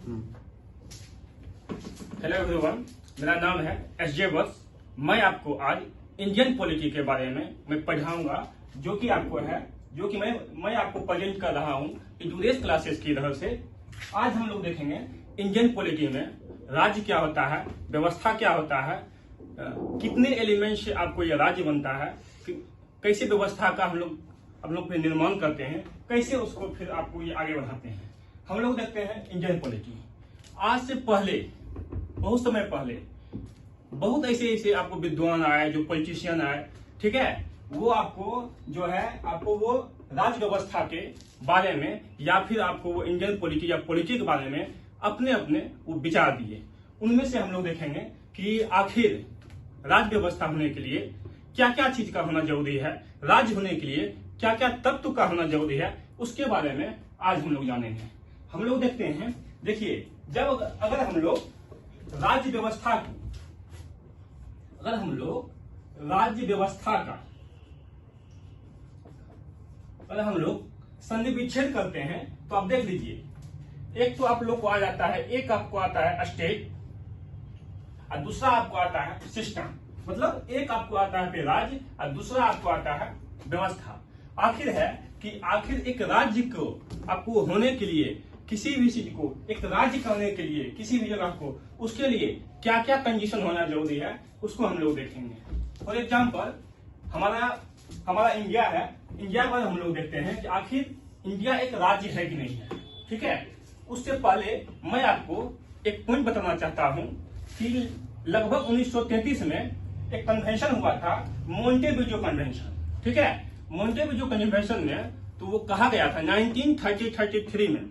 Hello everyone, मेरा नाम है एसजे बस। मैं आपको आज इंडियन पॉलिटी के बारे में मैं पढ़ाऊंगा, जो कि मैं आपको प्रेजेंट कर रहा हूं टुडेज क्लासेस की तरफ से। आज हम लोग देखेंगे इंडियन पॉलिटी में राज्य क्या होता है, व्यवस्था क्या होता है, कितने एलिमेंट से आपको यह राज्य बनता है, कैसे व्यवस्था का हम लोग पे निर्माण करते हैं, कैसे उसको फिर आपको ये आगे बढ़ाते हैं। हम लोग देखते हैं इंडियन पॉलिटी। आज से पहले, बहुत समय पहले, बहुत ऐसे आपको विद्वान आए, जो पॉलिटिशियन आए, ठीक है, वो आपको जो है आपको वो राज्य व्यवस्था के बारे में या फिर आपको वो इंडियन पॉलिटी या पॉलिटी के बारे में अपने वो विचार दिए। उनमें से हम लोग देखेंगे कि आखिर राज्य व्यवस्था होने के लिए क्या क्या चीज का होना जरूरी है, राज्य होने के लिए क्या क्या तत्व का होना जरूरी है, उसके बारे में आज हम लोग जानेंगे। हम लोग देखते हैं, देखिए, अगर हम लोग राज्य व्यवस्था का अगर हम लोग संधि विच्छेद करते हैं तो आप देख लीजिए, एक तो आप लोग को आ जाता है, एक आपको आता है स्टेट और दूसरा आपको आता है सिस्टम। मतलब एक आपको आता है राज्य और दूसरा आपको आता है व्यवस्था। आखिर है कि आखिर एक राज्य को आपको होने के लिए, किसी भी चीज को एक राज्य करने के लिए, किसी भी जगह को, उसके लिए क्या क्या कंडीशन होना जरूरी है, उसको हम लोग देखेंगे। फॉर एग्जाम्पल, हमारा इंडिया है। इंडिया पर हम लोग देखते हैं कि आखिर इंडिया एक राज्य है कि नहीं है, ठीक है। उससे पहले मैं आपको एक पॉइंट बताना चाहता हूं कि लगभग 1933 में एक कन्वेंशन हुआ था, मोंटेविडियो कन्वेंशन, ठीक है। मोंटेविडियो कन्वेंशन में तो वो कहा गया था 1933 में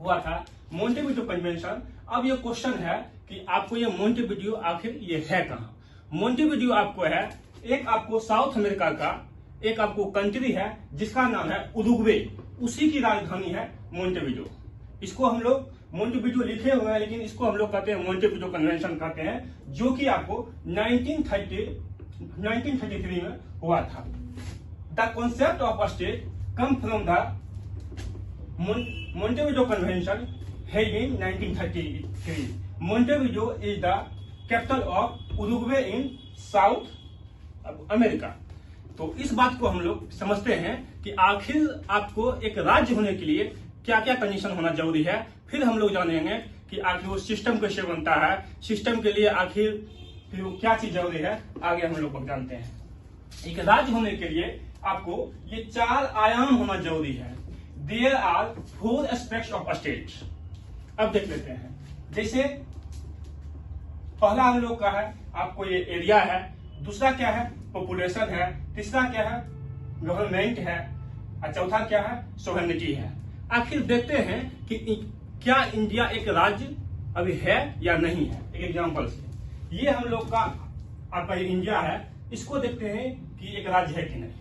हुआ था मोंटेविडियो कन्वेंशन। अब ये क्वेश्चन है कि आपको ये मोंटेविडियो आखिर ये है कहाँ। मोंटेविडियो आपको है, एक आपको साउथ अमेरिका का एक आपको कंट्री है जिसका नाम है उरुग्वे, उसी की राजधानी है मोंटेविडियो। इसको हम लोग मोंटेविडियो लिखे हुए हैं, लेकिन इसको हम लोग कहते हैं मोंटेविडियो कन्वेंशन कहते हैं, जो कि आपको 1933 में हुआ था। The concept of state come from the Montevideo Convention held in 1933. Montevideo is the capital of Uruguay in South America. तो इस बात को हम लोग समझते हैं कि आखिर आपको एक राज्य होने के लिए क्या क्या कंडीशन होना जरूरी है। फिर हम लोग जानेंगे कि आखिर वो सिस्टम कैसे बनता है, सिस्टम के लिए आखिर फिर वो क्या चीज जरूरी है, आगे हम लोग जानते हैं। एक राज्य होने के लिए आपको ये 4 आयाम होना जरूरी है। There are 4 aspects of a state. अब देख लेते हैं। जैसे पहला हम लोग का है आपको ये एरिया है, दूसरा क्या है पॉपुलेशन है, तीसरा क्या है गवर्नमेंट है, और चौथा क्या है सोवरेनिटी है। आखिर देखते हैं कि क्या इंडिया एक राज्य अभी है या नहीं है। एक एग्जांपल से ये हम लोग का आपका इंडिया है, इसको देखते हैं कि एक राज्य है कि नहीं।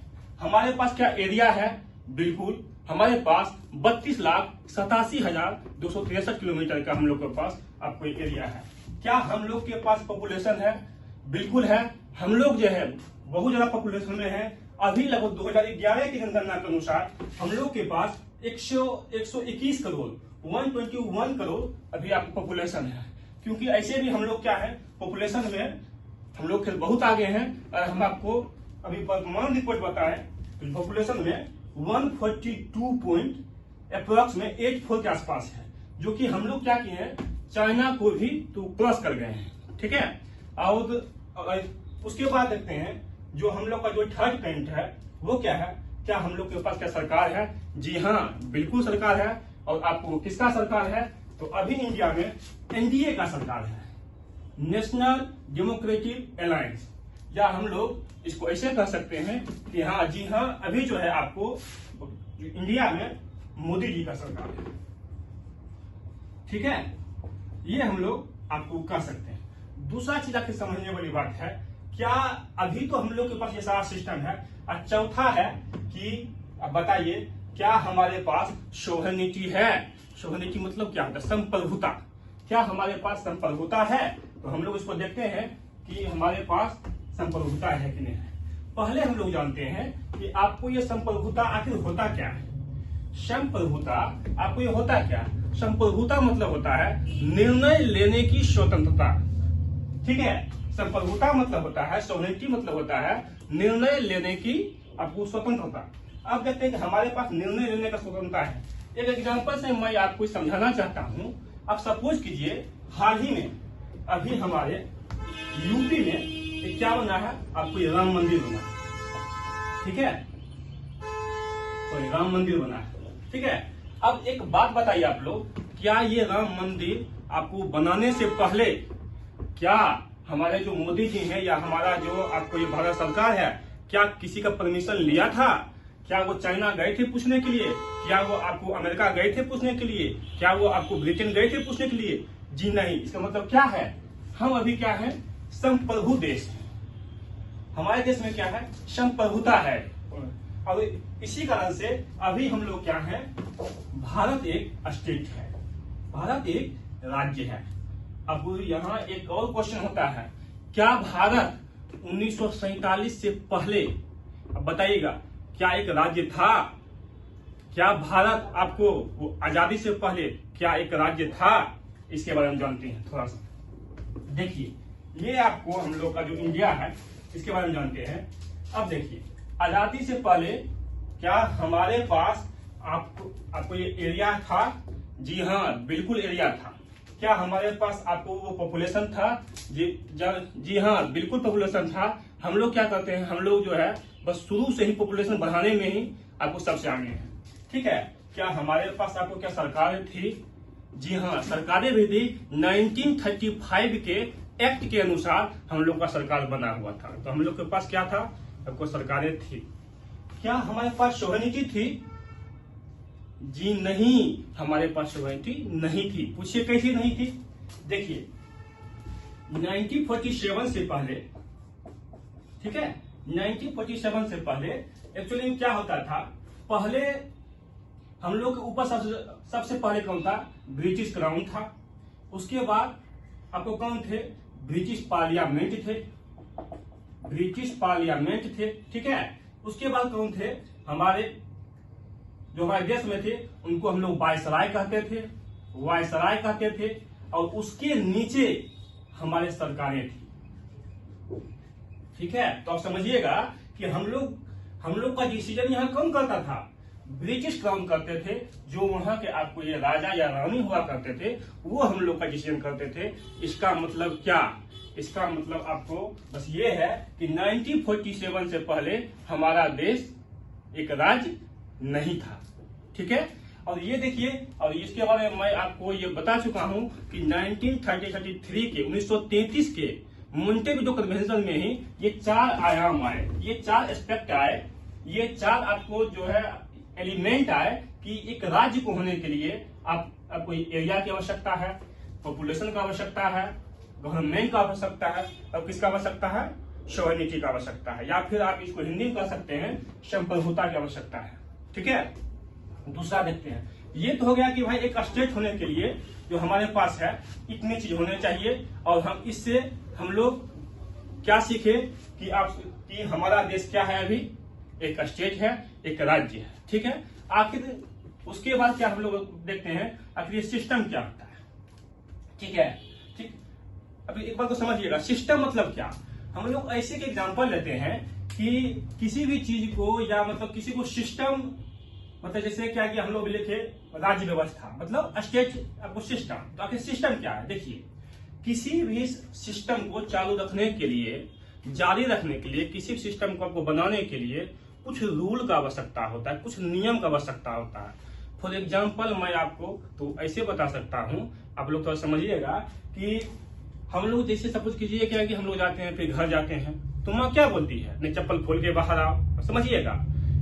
हमारे पास क्या एरिया है, बिल्कुल हमारे पास 32,87,263 किलोमीटर का हम लोग के पास आपको एरिया है। क्या हम लोग के पास पॉपुलेशन है, बिल्कुल है। हम लोग जो है बहुत ज्यादा पॉपुलेशन में है। अभी लगभग 2011 की जनगणना के अनुसार हम लोग के पास 121 करोड़ 121 करोड़ अभी आपको पॉपुलेशन है। क्योंकि ऐसे भी हम लोग क्या है पॉपुलेशन में हम लोग बहुत आगे हैं। और हम आपको अभी वर्तमान रिपोर्ट बताएं तो पॉपुलेशन में 142.84 के आसपास है, जो कि हम लोग क्या किए हैं चाइना को भी तो क्रॉस कर गए हैं, ठीक है। और उसके बाद देखते हैं जो हम लोग का जो थर्ड पॉइंट है वो क्या है, क्या हम लोग के पास क्या सरकार है। जी हाँ, बिल्कुल सरकार है। और आपको किसका सरकार है, तो अभी इंडिया में एनडीए का सरकार है, नेशनल डेमोक्रेटिक अलायंस, या हम लोग इसको ऐसे कह सकते हैं कि हाँ जी हाँ, अभी जो है आपको इंडिया में मोदी जी का सरकार है, ठीक है। ये हम लोग आपको कह सकते हैं। दूसरा चीज आखिर समझने वाली बात है, क्या अभी तो हम लोग के पास ये सारा सिस्टम है। और चौथा है कि अब बताइए क्या हमारे पास सोवरेनिटी है। सोवरेनिटी मतलब क्या होता है, संप्रभुता। क्या हमारे पास संप्रभुता है, तो हम लोग इसको देखते हैं कि हमारे पास संप्रभुता है कि नहीं है। पहले हम लोग जानते हैं कि आपको ये संप्रभुता आखिर होता क्या है। संप्रभुता आपको ये होता क्या, संप्रभुता मतलब होता है निर्णय लेने की स्वतंत्रता। ठीक है, संप्रभुता मतलब होता है, सोवरेनिटी मतलब होता है निर्णय लेने की आपको स्वतंत्रता। अब देखते हैं कि हमारे पास निर्णय लेने का स्वतंत्रता है। एक एग्जांपल से मैं आपको समझाना चाहता हूं। आप सपोज कीजिए हाल ही में अभी हमारे यूपी में क्या बना है, आपको ये राम मंदिर बना है। ठीक है, तो ये राम मंदिर बना है। ठीक है, अब एक बात बताइए आप लोग, क्या ये राम मंदिर आपको बनाने से पहले क्या हमारे जो मोदी जी हैं या हमारा जो आपको ये भारत सरकार है, क्या किसी का परमिशन लिया था? क्या वो चाइना गए थे पूछने के लिए? क्या वो आपको अमेरिका गए थे पूछने के लिए? क्या वो आपको ब्रिटेन गए थे पूछने के लिए? जी नहीं। इसका मतलब क्या है, हम अभी क्या है, संप्रभु देश है। हमारे देश में क्या है, संप्रभुता है। और इसी कारण से अभी हम लोग क्या है, भारत एक स्टेट है, भारत एक राज्य है। अब यहाँ एक और क्वेश्चन होता है, क्या भारत 1947 से पहले, अब बताइएगा, क्या एक राज्य था? क्या भारत आपको आजादी से पहले क्या एक राज्य था? इसके बारे में जानते हैं थोड़ा सा। देखिए, ये आपको हम लोग का जो इंडिया है इसके बारे में जानते हैं। अब देखिए, आजादी से पहले क्या हमारे पास आपको ये एरिया था? जी हाँ, बिल्कुल एरिया था। क्या हमारे पास आपको वो पॉपुलेशन था? जी हाँ, बिल्कुल पॉपुलेशन था। हम लोग क्या करते हैं, हम लोग जो है बस शुरू से ही पॉपुलेशन बढ़ाने में ही आपको सबसे आगे हैं। ठीक है, क्या हमारे पास आपको क्या सरकार थी? जी हाँ, सरकारें भी थी। 1935 के एक्ट के अनुसार हम लोग का सरकार बना हुआ था। तो हम लोग के पास क्या था, आपको सरकारें थी। क्या हमारे पास सोवरेनिटी थी? जी नहीं, हमारे पास सोवरेनिटी नहीं थी। पूछिए कैसी नहीं थी? देखिए, 1947 से पहले, ठीक है, 1947 से पहले एक्चुअली क्या होता था, पहले हम लोग के ऊपर सबसे पहले कौन था, ब्रिटिश क्राउन था। उसके बाद आपको कौन थे, ब्रिटिश पार्लियामेंट थे, ब्रिटिश पार्लियामेंट थे। ठीक है, उसके बाद कौन थे, हमारे जो हमारे देश में थे उनको हम लोग वायसराय कहते थे, वायसराय कहते थे। और उसके नीचे हमारे सरकारें थी। ठीक है, तो आप समझिएगा कि हम लोग का डिसीजन यहाँ कौन करता था, ब्रिटिश क्राउन करते थे। जो वहां के आपको ये राजा या रानी हुआ करते थे वो हम लोग का डिसीजन करते थे। इसका मतलब क्या, इसका मतलब आपको बस ये है कि 1947 से पहले हमारा देश एक राज्य नहीं था। ठीक है, और ये देखिए, और इसके बारे में मैं आपको ये बता चुका हूं कि 1933 के 1933 के मोंटेविडो कन्वेंशन में ही ये 4 आयाम आए, ये 4 एस्पेक्ट आए, ये 4 आपको जो है एलिमेंट आए कि एक राज्य को होने के लिए आपको एरिया की आवश्यकता है, पॉपुलेशन का आवश्यकता है, गवर्नमेंट का आवश्यकता है, और किसका आवश्यकता है, सोवरेनिटी का आवश्यकता है, या फिर आप इसको हिंदी में कह सकते हैं संप्रभुता की आवश्यकता है। ठीक है, दूसरा देखते हैं। ये तो हो गया कि भाई एक स्टेट होने के लिए जो हमारे पास है इतनी चीज होने चाहिए। और हम इससे हम लोग क्या सीखे कि हमारा देश क्या है, अभी एक स्टेट है, एक राज्य है। ठीक है, आखिर उसके बाद क्या हम लोग देखते हैं, आखिर ये सिस्टम क्या होता है। ठीक है, ठीक, अभी एक बात को समझिएगा, सिस्टम मतलब क्या। हम लोग ऐसे के एग्जांपल लेते हैं कि किसी भी चीज को या मतलब किसी को सिस्टम, मतलब जैसे क्या कि हम लोग लिखे राज्य व्यवस्था, मतलब स्टेट आपको सिस्टम। तो आखिर सिस्टम क्या है, देखिए, किसी भी सिस्टम को चालू रखने के लिए, जारी रखने के लिए, किसी सिस्टम को आपको बनाने के लिए कुछ रूल का आवश्यकता होता है, कुछ नियम का आवश्यकता होता है। फॉर एग्जाम्पल मैं आपको तो ऐसे बता सकता हूँ, आप लोग थोड़ा समझिएगा कि हम लोग जैसे सपोज कीजिए क्या कि हम लोग जाते हैं, फिर घर जाते हैं तो माँ क्या बोलती है, नहीं चप्पल खोल के बाहर आओ, समझिएगा।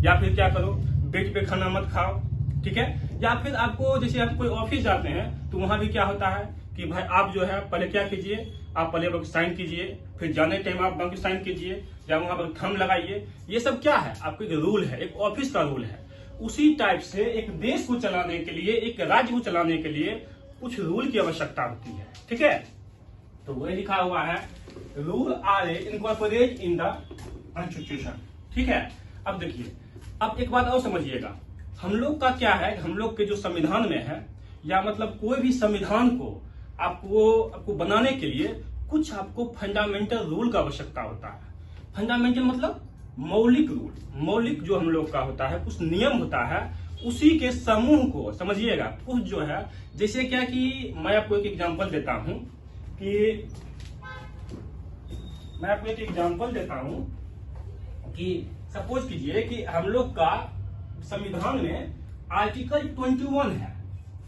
या फिर क्या करो, बेड पे खाना मत खाओ। ठीक है, या फिर आपको जैसे आप कोई ऑफिस जाते हैं तो वहां भी क्या होता है कि भाई आप जो है पहले क्या कीजिए, आप पहले साइन कीजिए, फिर जाने टाइम आप बैंक साइन कीजिए, या वहां पर थंब लगाइए। ये सब क्या है, आपको एक रूल है, एक ऑफिस का रूल है। उसी टाइप से एक देश को चलाने के लिए, एक राज्य को चलाने के लिए कुछ रूल की आवश्यकता होती है। ठीक है, तो वही लिखा हुआ है, rule are incorporate in the constitution. ठीक है, अब देखिए, अब एक बात और समझिएगा, हम लोग का क्या है, हम लोग के जो संविधान में है, या मतलब कोई भी संविधान को आपको बनाने के लिए कुछ आपको फंडामेंटल रूल का आवश्यकता होता है। फंडामेंटल मतलब मौलिक रूल, मौलिक जो हम लोग का होता है, कुछ नियम होता है, उसी के समूह को समझिएगा। कुछ जो है जैसे क्या कि मैं आपको एक एग्जांपल देता हूं कि सपोज कीजिए कि हम लोग का संविधान में आर्टिकल 21 है,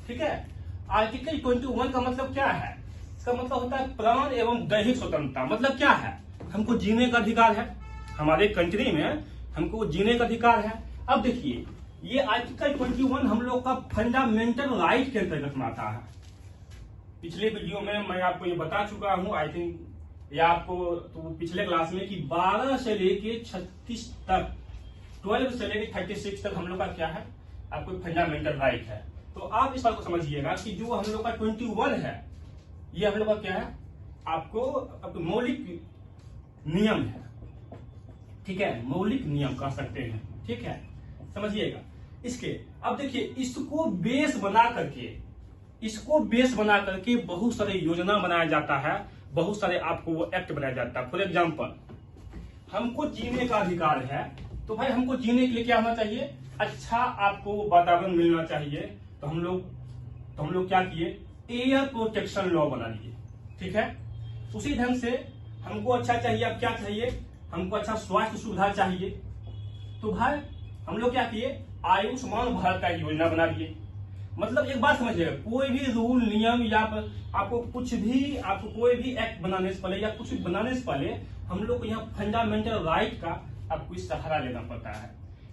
ठीक है। आर्टिकल 21 का मतलब क्या है? इसका मतलब होता है प्राण एवं दैहिक स्वतंत्रता। मतलब क्या है? हमको जीने का अधिकार है, हमारे कंट्री में हमको जीने का अधिकार है। अब देखिए, ये आर्टिकल 21 हम लोग का फंडामेंटल राइट के अंतर्गत में आता है। पिछले वीडियो में मैं आपको ये बता चुका हूं, आई थिंक या आपको तो पिछले क्लास में, कि 12 से लेके 36 तक, 12 से लेके 36 तक हम लोग का क्या है, आपको फंडामेंटल राइट है। तो आप इस बात को समझिएगा कि जो हम लोग का 21 है, ये हम लोग का क्या है, आपको मौलिक नियम है, ठीक है, मौलिक नियम कह सकते हैं, ठीक है, समझिएगा इसके। अब देखिए, इसको बेस बना करके बहुत सारे योजना बनाया जाता है, बहुत सारे आपको वो एक्ट बनाया जाता है। फॉर एग्जाम्पल, हमको जीने का अधिकार है, तो भाई हमको जीने के लिए क्या होना चाहिए, अच्छा आपको वातावरण मिलना चाहिए। तो हम लोग क्या किए, एयर प्रोटेक्शन लॉ बना लिए, ठीक है। उसी ढंग से हमको अच्छा चाहिए, अब क्या चाहिए, हमको अच्छा स्वास्थ्य सुविधा चाहिए, तो भाई हम लोग क्या किए, आयुष्मान भारत का योजना बना दिए। मतलब एक बात समझिएगा, कोई भी रूल नियम या आपको कोई भी एक्ट बनाने से पहले या कुछ बनाने से पहले हम लोग को यहाँ फंडामेंटल राइट का आपको इस सहारा लेना पड़ता है।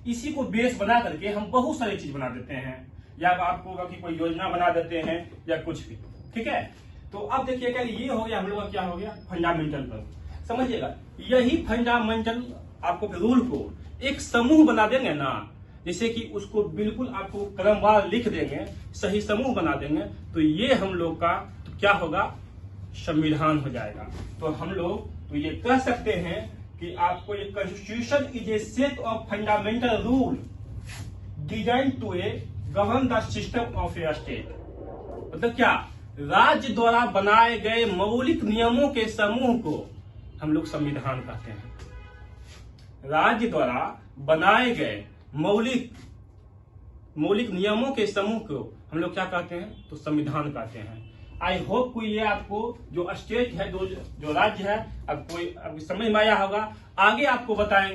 इसी को बेस बना करके हम बहुत सारी चीज बना देते हैं, या आपको कोई योजना बना देते हैं या कुछ भी, ठीक है। तो अब देखिएगा, ये हो गया हम लोग का क्या हो गया, फंडामेंटल पर। समझिएगा, यही फंडामेंटल आपको रूल को एक समूह बना देंगे ना, जैसे कि उसको बिल्कुल आपको क्रमवार लिख देंगे, सही समूह बना देंगे, तो ये हम लोग का तो क्या होगा, संविधान हो जाएगा। तो हम लोग तो ये कह सकते हैं कि आपको ये constitution is a set of fundamental rule design to a govern the system of a state. मतलब क्या, राज्य द्वारा बनाए गए मौलिक नियमों के समूह को हम लोग संविधान कहते हैं। राज्य द्वारा बनाए गए मौलिक नियमों के समूह को हम लोग क्या कहते हैं, तो संविधान कहते हैं। आई होप कोई ये आपको जो स्टेट है, जो राज्य है, अब समझ में आया होगा। आगे आपको बताएंगे।